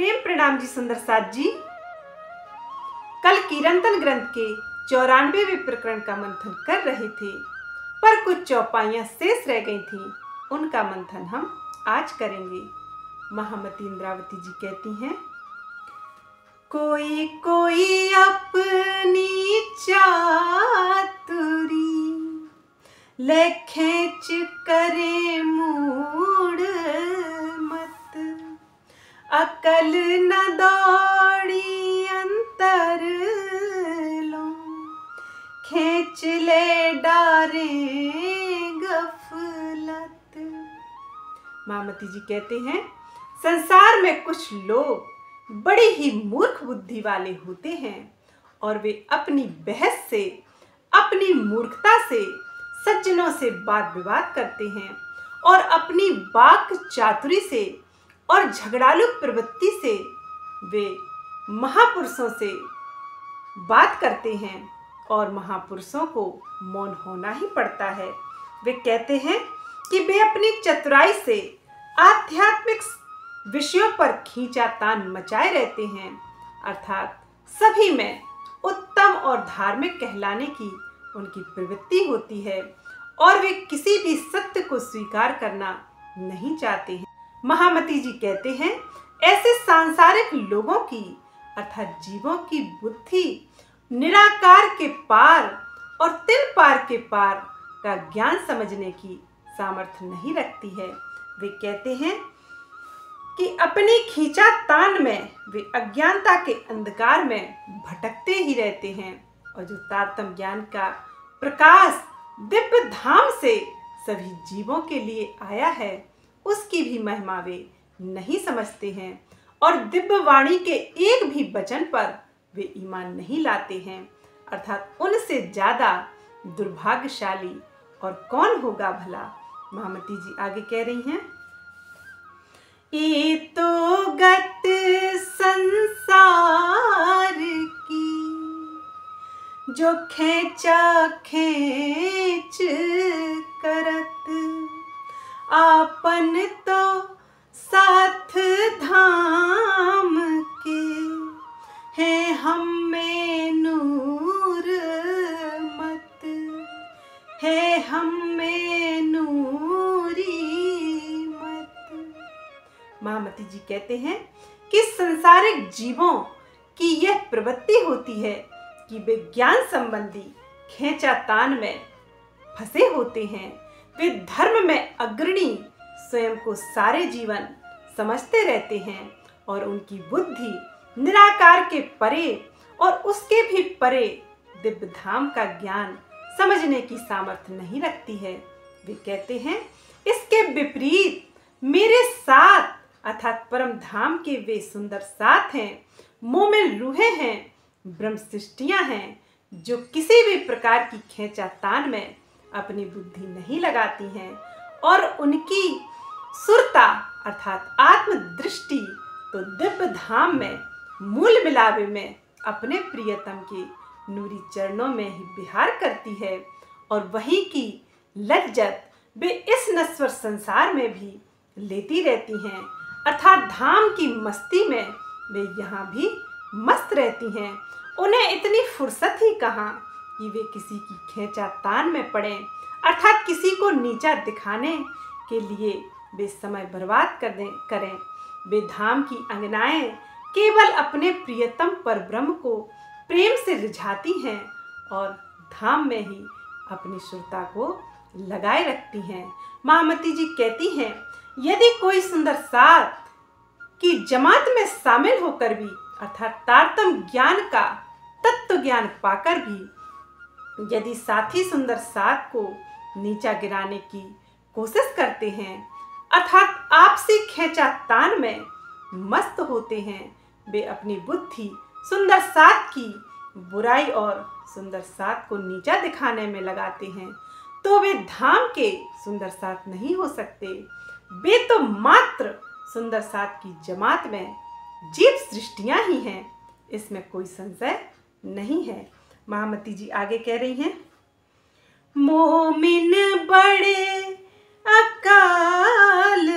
प्रेम प्रणाम जी सुंदर साथ जी। कल कीर्तन ग्रंथ के 94वें प्रकरण का मंथन कर रहे थे, पर कुछ चौपाइयां शेष रह गई थीं। उनका मंथन हम आज करेंगे। महामती इंद्रावती जी कहती हैं, कोई कोई अपनी चातुरी ले खेच करे मूड मत, अकल न दौड़ी अंतर लो, खेच ले डारे गफलत। महामती जी कहते हैं, संसार में कुछ लोग बड़ी ही मूर्ख बुद्धि वाले होते हैं और वे अपनी बहस से, अपनी मूर्खता से सज्जनों से वाद विवाद करते हैं और अपनी वाक चातुरी से और झगड़ालू प्रवृत्ति से वे महापुरुषों से बात करते हैं और महापुरुषों को मौन होना ही पड़ता है। वे कहते हैं कि वे अपनी चतुराई से आध्यात्मिक विषयों पर खींचातान मचाए रहते हैं, अर्थात सभी में उत्तम और धार्मिक कहलाने की उनकी प्रवृत्ति होती है और वे किसी भी सत्य को स्वीकार करना नहीं चाहते हैं। महामती जी कहते हैं, ऐसे सांसारिक लोगों की अर्थात जीवों की बुद्धि निराकार के पार और तिल पार के पार का ज्ञान समझने की सामर्थ्य नहीं रखती है। वे कहते हैं कि अपनी खींचातान में वे अज्ञानता के अंधकार में भटकते ही रहते हैं और जो तारतम्य ज्ञान का प्रकाश दिव्य धाम से सभी जीवों के लिए आया है, उसकी भी महिमा वे नहीं समझते हैं और दिव्य वाणी के एक भी वचन पर वे ईमान नहीं लाते हैं, अर्थात उनसे ज्यादा दुर्भाग्यशाली और कौन होगा भला। महामती जी आगे कह रही हैं, ये तो गत संसार की जो खेचा खेच करत, आपन तो साथ धाम के हैं हम में नूर मत, है हम में नूरी मत। महामती जी कहते हैं कि संसारिक जीवों की यह प्रवृत्ति होती है कि वे ज्ञान संबंधी खेंचातान में फंसे होते हैं। वे धर्म में अग्रणी स्वयं को सारे जीवन समझते रहते हैं और उनकी बुद्धि निराकार के परे और उसके भी परे दिव्य धाम का ज्ञान समझने की सामर्थ्य नहीं रखती है। वे कहते हैं, इसके विपरीत मेरे साथ अर्थात परम धाम के वे सुंदर साथ हैं, मोमिन रूहें हैं, ब्रह्म सृष्टियां हैं, जो किसी भी प्रकार की खेंचातान में अपनी बुद्धि नहीं लगाती हैं और उनकी सुरता अर्थात आत्मदृष्टि तो दिव्य धाम में मूल मिलावे में अपने प्रियतम के नूरी चरणों में ही विहार करती है और वही की लज्जत वे इस नश्वर संसार में भी लेती रहती हैं, अर्थात धाम की मस्ती में वे यहाँ भी मस्त रहती हैं। उन्हें इतनी फुर्सत ही कहाँ कि वे किसी की खेंचातान में पड़ें, अर्थात किसी को नीचा दिखाने के लिए वे समय बर्बाद करें। वे धाम की अंगनाएं केवल अपने प्रियतम पर ब्रह्म को प्रेम से रिझाती हैं और धाम में ही अपनी सुरता को लगाए रखती हैं। महामती जी कहती हैं, यदि कोई सुंदर साथ की जमात में शामिल होकर भी अर्थात तारतम्य ज्ञान का तत्व ज्ञान पाकर भी यदि साथी सुंदर साथ को नीचा गिराने की कोशिश करते हैं अर्थात आपसी खेंचातान में मस्त होते हैं, वे अपनी बुद्धि सुंदर साथ की बुराई और सुंदर साथ को नीचा दिखाने में लगाते हैं, तो वे धाम के सुंदर साथ नहीं हो सकते। वे तो मात्र सुंदर साथ की जमात में जीव सृष्टियां ही हैं, इसमें कोई संशय नहीं है। महामती जी आगे कह रही हैं, मोमिन बड़े अकाल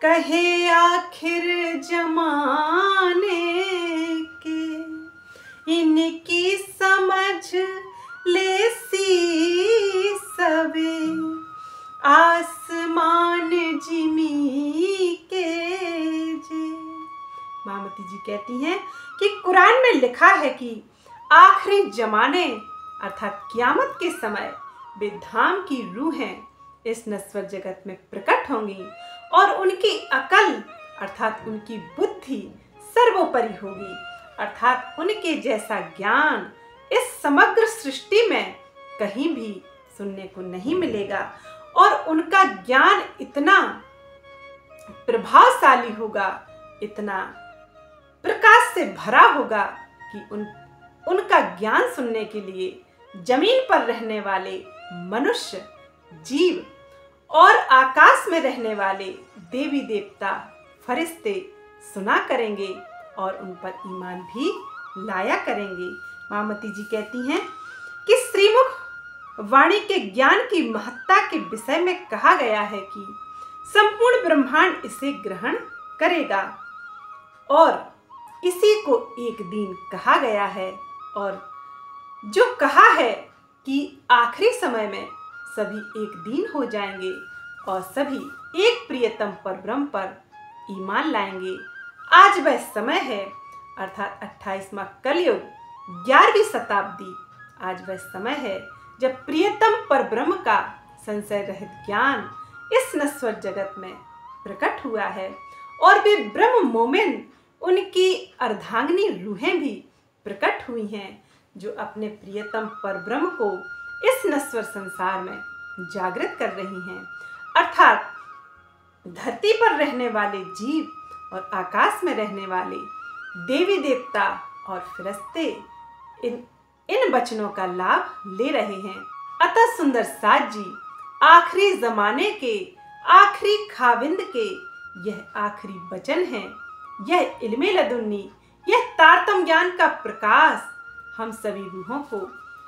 कहे आखिर जमाने के, इनकी समझ ले सी सवे, आसमान जिमी के जे। महामती जी कहती हैं कि कुरान में लिखा है कि आखिरी जमाने अर्थात कियामत के समय वे धाम की रूहें इस नश्वर जगत में प्रकट होंगी और उनकी अकल अर्थात उनकी बुद्धि सर्वोपरि होगी, अर्थात उनके जैसा ज्ञान इस समग्र सृष्टि में कहीं भी सुनने को नहीं मिलेगा। और उनका ज्ञान इतना प्रभावशाली होगा, इतना प्रकाश से भरा होगा कि उनका ज्ञान सुनने के लिए जमीन पर रहने वाले मनुष्य, जीव और आकाश में रहने वाले देवी देवता, फरिश्ते सुना करेंगे और उन पर ईमान भी लाया करेंगे। महामती जी कहती हैं कि श्रीमुख वाणी के ज्ञान की महत्ता के विषय में कहा गया है कि संपूर्ण ब्रह्मांड इसे ग्रहण करेगा और इसी को एक दिन कहा गया है। और जो कहा है कि आखिरी समय में सभी एक दिन हो जाएंगे और सभी एक प्रियतम परब्रह्म पर ईमान लाएंगे। आज वह समय है अर्थात 28वां कलयुग 11वीं शताब्दी। आज वह समय है जब प्रियतम परब्रह्म का संशय रहित ज्ञान इस नश्वर जगत में प्रकट हुआ है और वे ब्रह्म मोमिन उनकी अर्धांगिनी रूहें भी प्रकट हुई हैं जो अपने प्रियतम परब्रह्म को इस नश्वर संसार में जागृत कर रही हैं। अर्थात धरती पर रहने वाले जीव और आकाश में रहने वाले देवी देवता और फरिश्ते इन वचनों का लाभ ले रहे हैं। अतः सुंदर साज जी आखिरी जमाने के आखिरी खाविंद के यह आखिरी वचन है। यह इल्मे लदुन्नी, यह तारतम ज्ञान का प्रकाश हम सभी रूहों को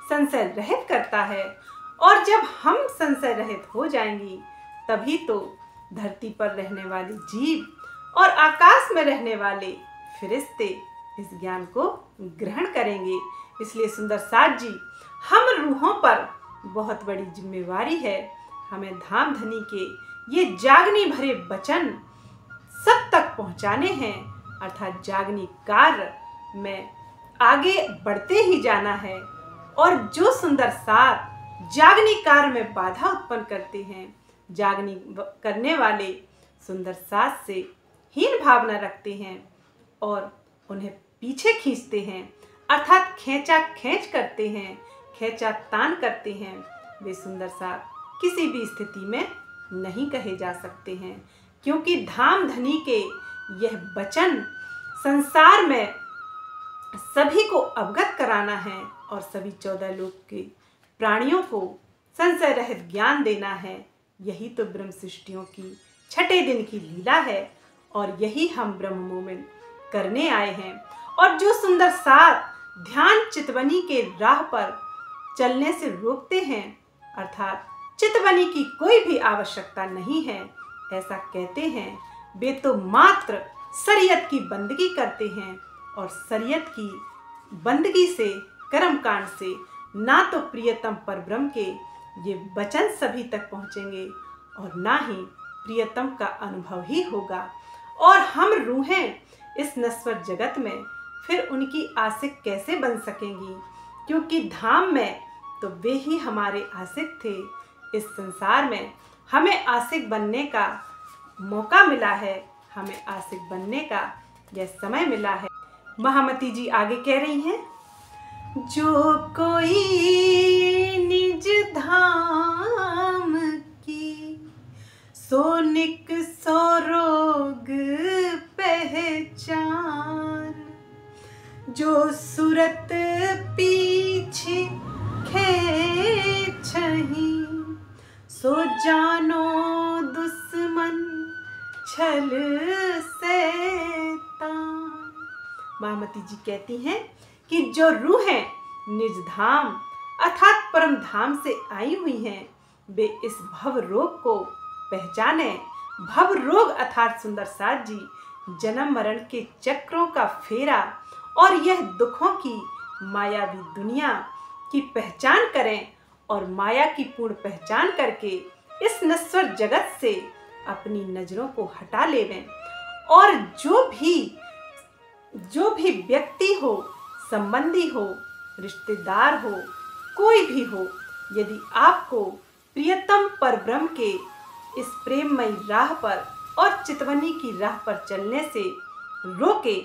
संशय रहित करता है और जब हम संशय रहित हो जाएंगी तभी तो धरती पर रहने वाले जीव और आकाश में रहने वाले फरिश्ते इस ज्ञान को ग्रहण करेंगे। इसलिए सुंदर साज जी हम रूहों पर बहुत बड़ी जिम्मेवारी है। हमें धाम धनी के ये जागनी भरे वचन सब तक पहुंचाने हैं अर्थात जागनी कार्य में आगे बढ़ते ही जाना है। और जो सुंदर साथ जागनी कार्य में बाधा उत्पन्न करते हैं, जागनी करने वाले सुंदर साथ से हीन भावना रखते हैं और उन्हें पीछे खींचते हैं अर्थात खींचा खींच करते हैं, खींचा तान करते हैं, वे सुंदर साथ किसी भी स्थिति में नहीं कहे जा सकते हैं। क्योंकि धाम धनी के यह वचन संसार में सभी को अवगत कराना है और सभी 14 लोक के प्राणियों को संशय रहित ज्ञान देना है। यही तो ब्रह्म सृष्टियों की छठे दिन की लीला है और यही हम ब्रह्म मोमिन करने आए हैं। और जो सुंदर साथ ध्यान चितवनी के राह पर चलने से रोकते हैं अर्थात चितवनी की कोई भी आवश्यकता नहीं है ऐसा कहते हैं, वे तो मात्र शरीयत की बंदगी करते हैं और शरीयत की बंदगी से कर्मकांड से ना तो प्रियतम परब्रह्म के ये वचन सभी तक पहुँचेंगे और ना ही प्रियतम का अनुभव ही होगा। और हम रूहें इस नश्वर जगत में फिर उनकी आशिक कैसे बन सकेंगी, क्योंकि धाम में तो वे ही हमारे आशिक थे। इस संसार में हमें आशिक बनने का मौका मिला है, हमें आशिक बनने का यह समय मिला है। महामती जी आगे कह रही हैं, जो कोई निज धाम की सोनिक सोरोग पहचान, जो सूरत पीछे खेचही सो जानो दुश्मन छल शैतान। महामती जी कहती हैं कि जो रूहें निज धाम अर्थात परम धाम से आई हुई हैं वे इस भव रोग को पहचाने। भव रोग अर्थात सुंदर साथ जी जन्म मरण के चक्रों का फेरा और यह दुखों की मायावी दुनिया की पहचान करें और माया की पूर्ण पहचान करके इस नश्वर जगत से अपनी नजरों को हटा लेवें। और जो भी व्यक्ति हो, संबंधी हो, रिश्तेदार हो, कोई भी हो, यदि आपको प्रियतम परब्रह्म के इस प्रेममयी राह पर और चितवनी की राह पर चलने से रोके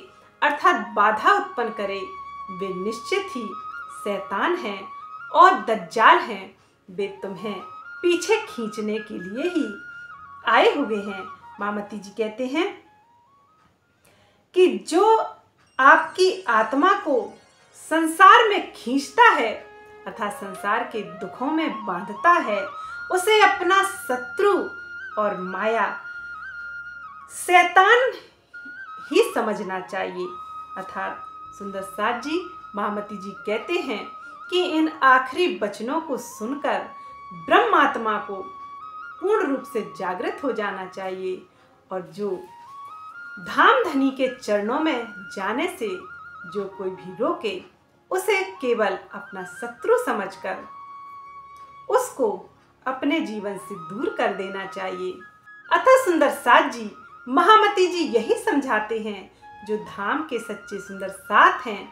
अर्थात बाधा उत्पन्न करे, वे निश्चित ही शैतान हैं और दज्जाल हैं। वे तुम्हें पीछे खींचने के लिए ही आए हुए हैं। मामती जी कहते हैं कि जो आपकी आत्मा को संसार में खींचता है अर्थात संसार के दुखों में बांधता है, उसे अपना शत्रु और माया शैतान ही समझना चाहिए। अर्थात सुंदर साथ जी महामती जी कहते हैं कि इन आखिरी वचनों को सुनकर ब्रह्मात्मा को पूर्ण रूप से जागृत हो जाना चाहिए और जो धाम धनी के चरणों में जाने से जो कोई भी रोके उसे केवल अपना शत्रु समझकर उसको अपने जीवन से दूर कर देना चाहिए। अतः सुंदर साथ जी महामती जी यही समझाते हैं, जो धाम के सच्चे सुंदर साथ हैं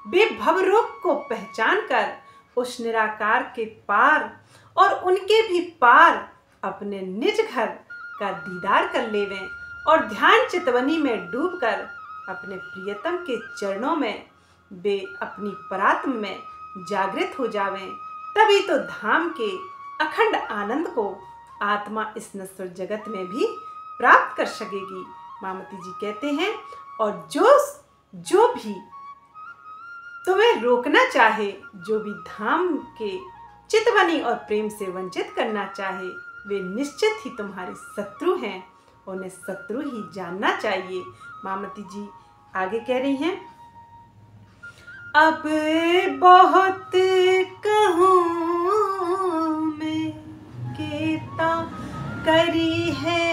वे भवरोग को पहचान कर उस निराकार के पार और उनके भी पार अपने निज घर का दीदार कर लेवें और ध्यान चितवनी में डूबकर अपने प्रियतम के चरणों में वे अपनी परात्म में जागृत हो जावें। तभी तो धाम के अखंड आनंद को आत्मा इस नश्वर जगत में भी प्राप्त कर सकेगी। मामती जी कहते हैं और जो भी तुम्हें रोकना चाहे, जो भी धाम के चितवनी और प्रेम से वंचित करना चाहे, वे निश्चित ही तुम्हारे शत्रु हैं। उन्हें शत्रु ही जानना चाहिए। मामती जी आगे कह रही हैं, अब बहुत कहूँ मैं केता करी है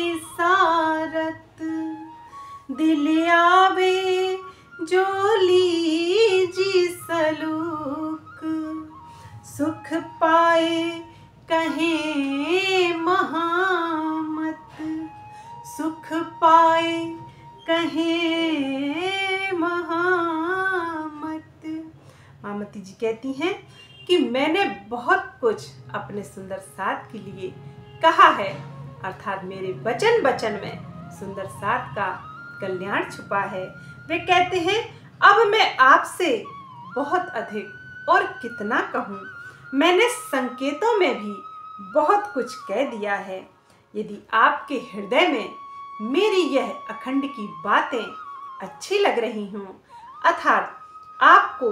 इशारत, दिल आवे जो लीजी सलूक, सुख पाए कहें महामत, सुख पाए कहें महामत। मामती जी कहती हैं कि मैंने बहुत कुछ अपने सुंदर साथ के लिए कहा है, अर्थात मेरे वचन में सुंदर साथ का कल्याण छुपा है। वे कहते हैं अब मैं आपसे बहुत अधिक और कितना कहूँ, मैंने संकेतों में भी बहुत कुछ कह दिया है। यदि आपके हृदय में मेरी यह अखंड की बातें अच्छी लग रही हों, अर्थात आपको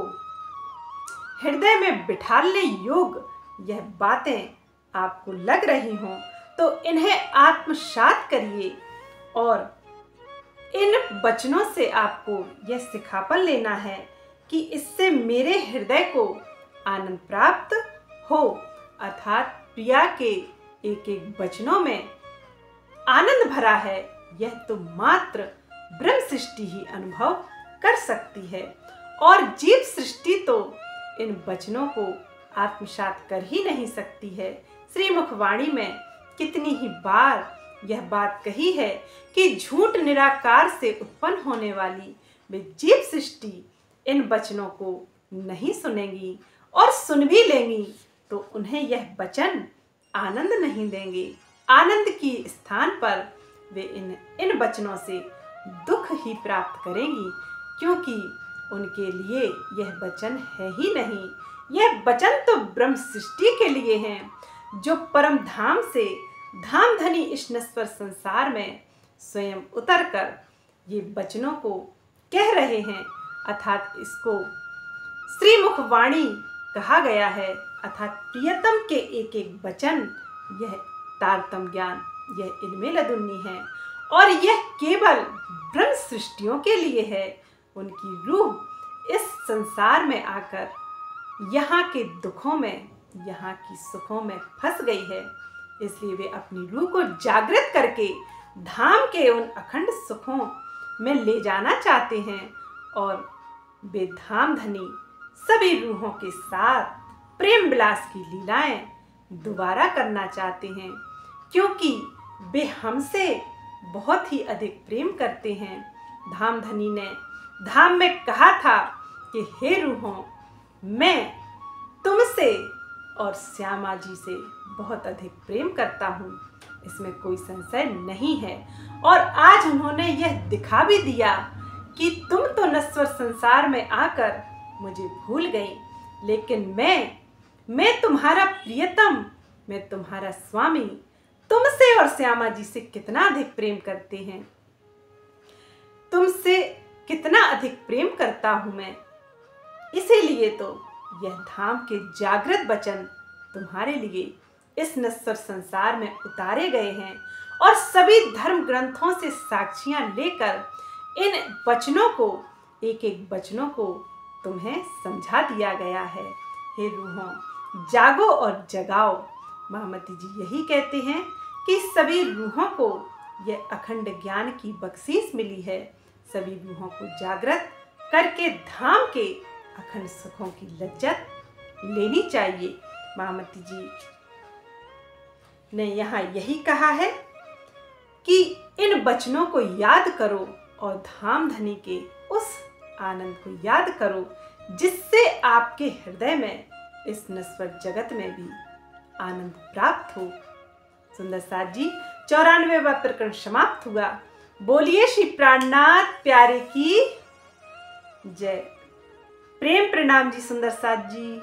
हृदय में बिठाने योग्य यह बातें आपको लग रही हों, तो इन्हें आत्मसात करिए और इन वचनों से आपको यह सिखापन लेना है कि इससे मेरे हृदय को आनंद प्राप्त हो। अर्थात प्रिया के एक एक वचनों में आनंद भरा है, यह तो मात्र ब्रह्म सृष्टि ही अनुभव कर सकती है और जीव सृष्टि तो इन वचनों को आत्मसात कर ही नहीं सकती है। श्री मुखवाणी में कितनी ही बार यह बात कही है कि झूठ निराकार से उत्पन्न होने वाली वे जीव सृष्टि इन वचनों को नहीं सुनेंगी और सुन भी लेंगी तो उन्हें यह वचन आनंद नहीं देंगे। आनंद की स्थान पर वे इन वचनों से दुख ही प्राप्त करेंगी, क्योंकि उनके लिए यह वचन है ही नहीं। यह वचन तो ब्रह्म सृष्टि के लिए हैं, जो परम धाम से धाम धनी इस नश्वर संसार में स्वयं उतरकर ये वचनों को कह रहे हैं। अर्थात इसको श्री मुखवाणी कहा गया है, अर्थात प्रियतम के एक एक वचन, यह तारतम ज्ञान, यह इनमें लदुन्नी है और यह केवल ब्रह्म सृष्टियों के लिए है। उनकी रूह इस संसार में आकर यहाँ के दुखों में, यहाँ की सुखों में फंस गई है, इसलिए वे अपनी रूह को जागृत करके धाम के उन अखंड सुखों में ले जाना चाहते हैं और वे धाम धनी सभी रूहों के साथ प्रेम विलास की लीलाएं दोबारा करना चाहते हैं, क्योंकि वे हमसे बहुत ही अधिक प्रेम करते हैं। धाम धनी ने धाम में कहा था कि हे रूहों, मैं तुमसे और श्यामा जी से बहुत अधिक प्रेम करता हूँ, इसमें कोई संशय नहीं है। और आज उन्होंने यह दिखा भी दिया कि तुम तो नश्वर संसार में आकर मुझे भूल गई, लेकिन मैं तुम्हारा प्रियतम, मैं तुम्हारा स्वामी, तुमसे और श्यामा जी से कितना अधिक प्रेम करते हैं, तुमसे कितना अधिक प्रेम करता हूं मैं। इसीलिए तो यह धाम के जागृत वचन तुम्हारे लिए इस नश्वर संसार में उतारे गए हैं और सभी धर्म ग्रंथों से साक्षियां लेकर इन वचनों को, एक एक वचनों को तुम्हें समझा दिया गया है। हे रूहों, जागो और जगाओ। महामती जी यही कहते हैं कि सभी रूहों को यह अखंड ज्ञान की बख्शीश मिली है। सभी रूहों को जागृत करके धाम के अखंड सुखों की लज्जत लेनी चाहिए। महामती जी ने यहाँ यही कहा है कि इन वचनों को याद करो और धाम धनी के उस आनंद को याद करो जिससे आपके हृदय में इस नश्वर जगत में भी आनंद प्राप्त हो। सुंदर साथ जी 94वां प्रकरण समाप्त हुआ। बोलिए श्री प्राणनाथ प्यारे की जय। प्रेम प्रणाम जी सुंदर साथ जी।